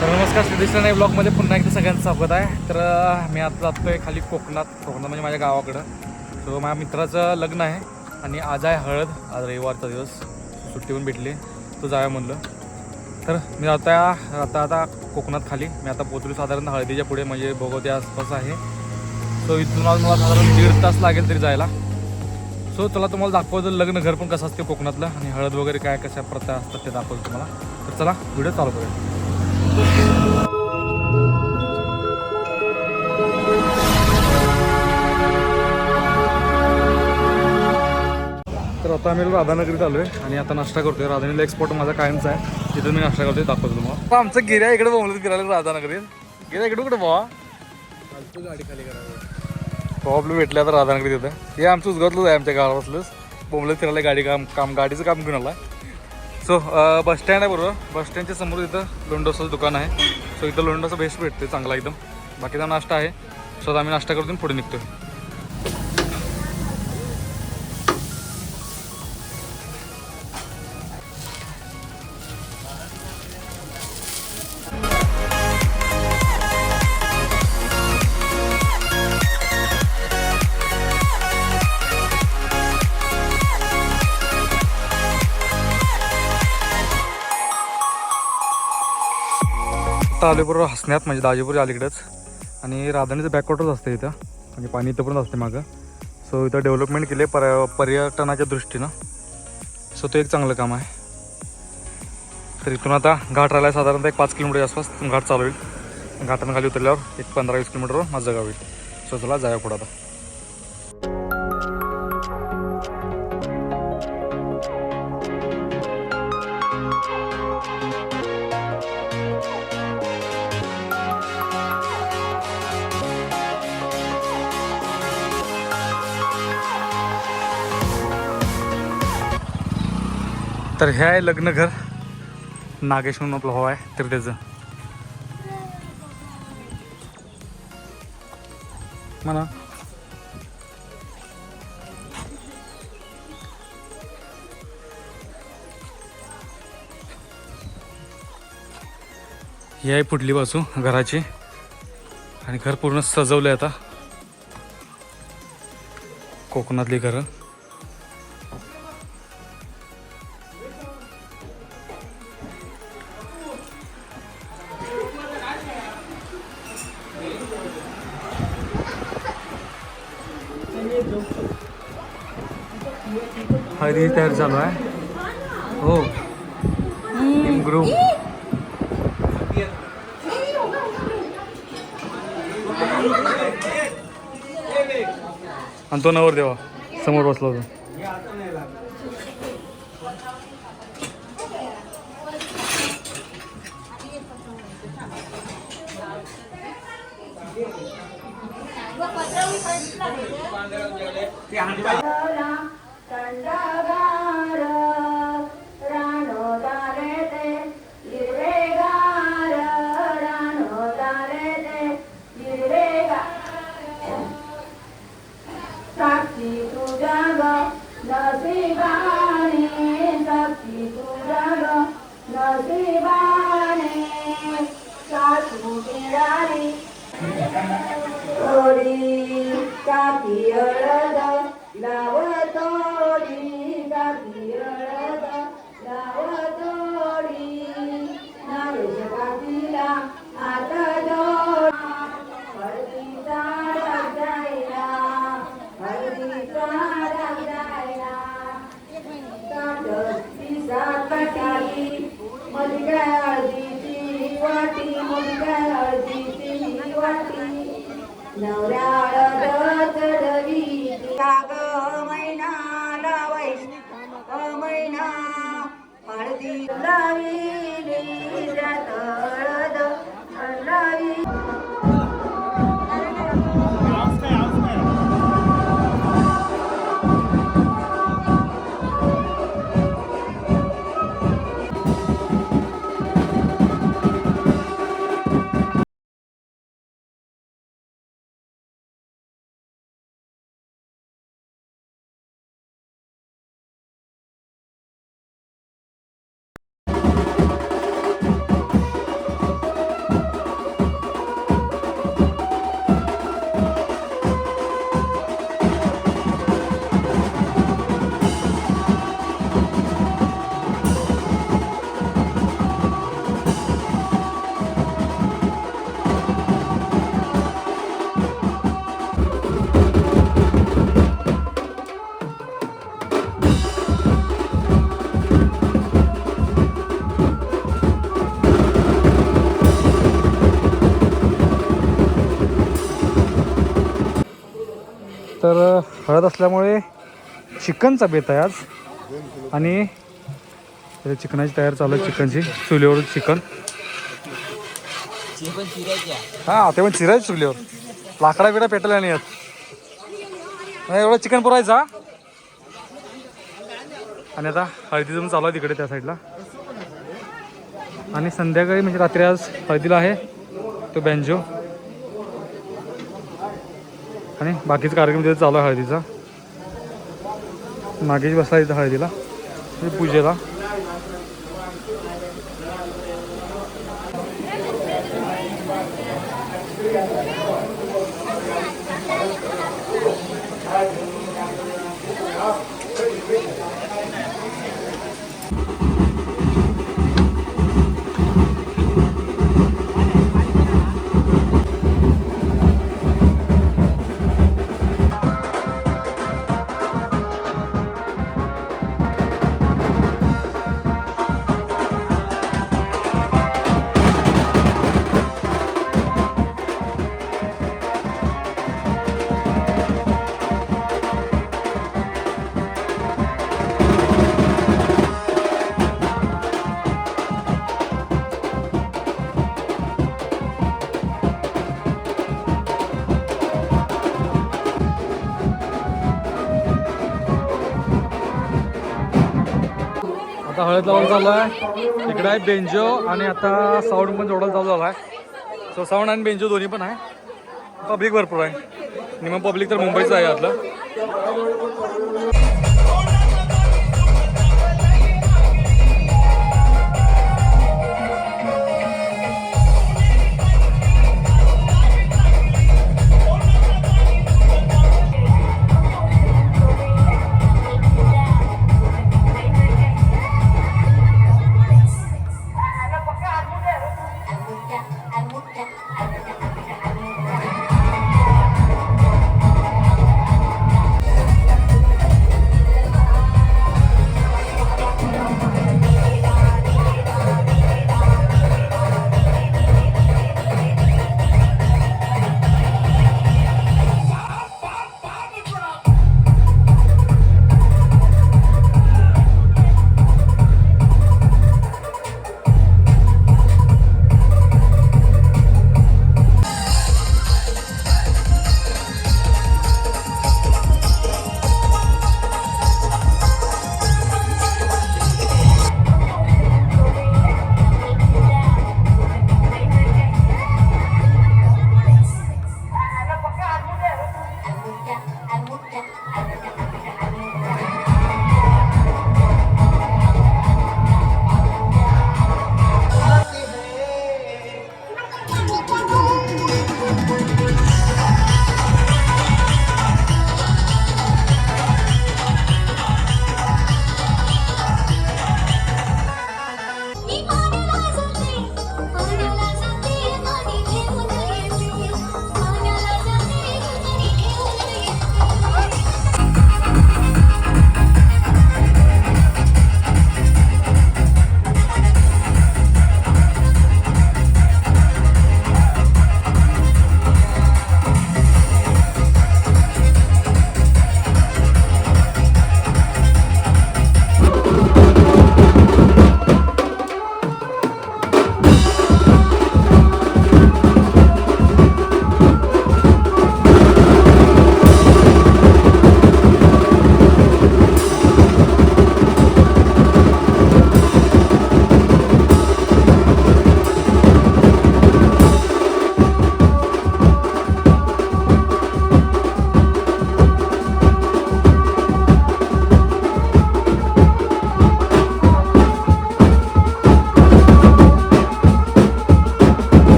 तर नमस्कार, सिद्धेश्वर नाही ब्लॉगमध्ये पुन्हा एकदा सगळ्यांचं स्वागत आहे. तर मी आता जातोय खाली कोकणात म्हणजे माझ्या गावाकडं. सो माझ्या मित्राचं लग्न आहे आणि आज आहे हळद. आज रविवारचा दिवस, सुट्टी पण भेटली, तो जाऊया म्हणलं. तर मी आता कोकणात खाली मी आता पोचलो साधारण हळदीच्या पुढे, म्हणजे भोगवत्या आसपास आहे. सो इथून आज मला साधारण 1.5 तास लागेल तरी जायला. सो चला तुम्हाला दाखवतो लग्न घर पण कसं असते कोकणातलं आणि हळद वगैरे काय कशा प्रथा असतात ते दाखवतो तुम्हाला. तर चला व्हिडिओ चालू करूया. तर आता आम्ही राधानगरीत आलो आहे आणि आता नाश्ता करतोय. राधानगरीला एक्सपोर्ट माझा कायमचा आहे, तिथं मी नाश्ता करतोय, दाखवतो तुम्हाला. आमचं गिऱ्या इकडे बोंबलत फिरायला राधानगरीत. गिऱ्या इकडे कुठे भावा गाडी खाली करावं प्रॉब्लेम भेटले आता राधानगरीत येतं. हे आमचं उजगातलंच आहे, आमच्या गावात बसलंच बोंबलत फिरायला गाडीचं काम घेऊन आला. सो बस स्टँड आहे बरोबर. बस स्टँडच्या समोर इथं लोंडोसाचं दुकान आहे. सो इथं लोंडोसा बेस्ट भेटते चांगला एकदम. बाकीचा नाश्ता आहे. सो आम्ही नाश्ता करतो पुढे निघतोय. आले बरोबर हसण्यात, म्हणजे दाजीपूर अलीकडेच. आणि राधानीचं बॅकवॉटरच असतं इथं, म्हणजे पाणी इथं पण असते मागं. सो इथं डेव्हलपमेंट केले पर्यटनाच्या दृष्टीनं. सो ते एक चांगलं काम आहे. तर इथून आता घाट राहिला साधारणतः एक 5 किलोमीटर आसपास घाट चालू होईल. घाटानं खाली उतरल्यावर एक 15-20 किलोमीटरवर माझं गाव होईल. सो चला जाऊया पुढं आता. तर हे आहे लग्न घर. नागेश म्हणून आपला भाऊ आहे, तर त्याचं म्हणा. ही आहे पुढली बाजू घराची आणि घर पूर्ण सजवलंय आता. कोकणातली घरं. हळदी तयार चालू आहे. हो ग्रुप आणि तो नवर देवा समोर बसला होता. तर हळद असल्यामुळे चिकनचा बेत आहे आज. आणि चिकनाची तयारी चालू आहे, चिकनची चुलीवर चिकन. हां ते पण चिरायचं चुलीवर, लाकडा बिडा पेटला नाही आहेत. एवढं चिकन पुरायचा. आणि आता हळदीचं पण चालू आहे तिकडे त्या साईडला. आणि संध्याकाळी म्हणजे रात्री आज हळदीला आहे तो बँजो. आणि बाकीचा कार्यक्रम तिथे चालू आहे हळदीचा. नागेश बसला इथं हळदीला पूजेला. आता हळद लावून चालू आहे. इकडे आहे बेंजो आणि आता साऊंड पण जोडायला चालू झाला आहे. सो साऊंड आणि बेंजो दोन्ही पण आहे. पब्लिक भरपूर आहे. निम पब्लिक तर मुंबईचं आहे यातलं.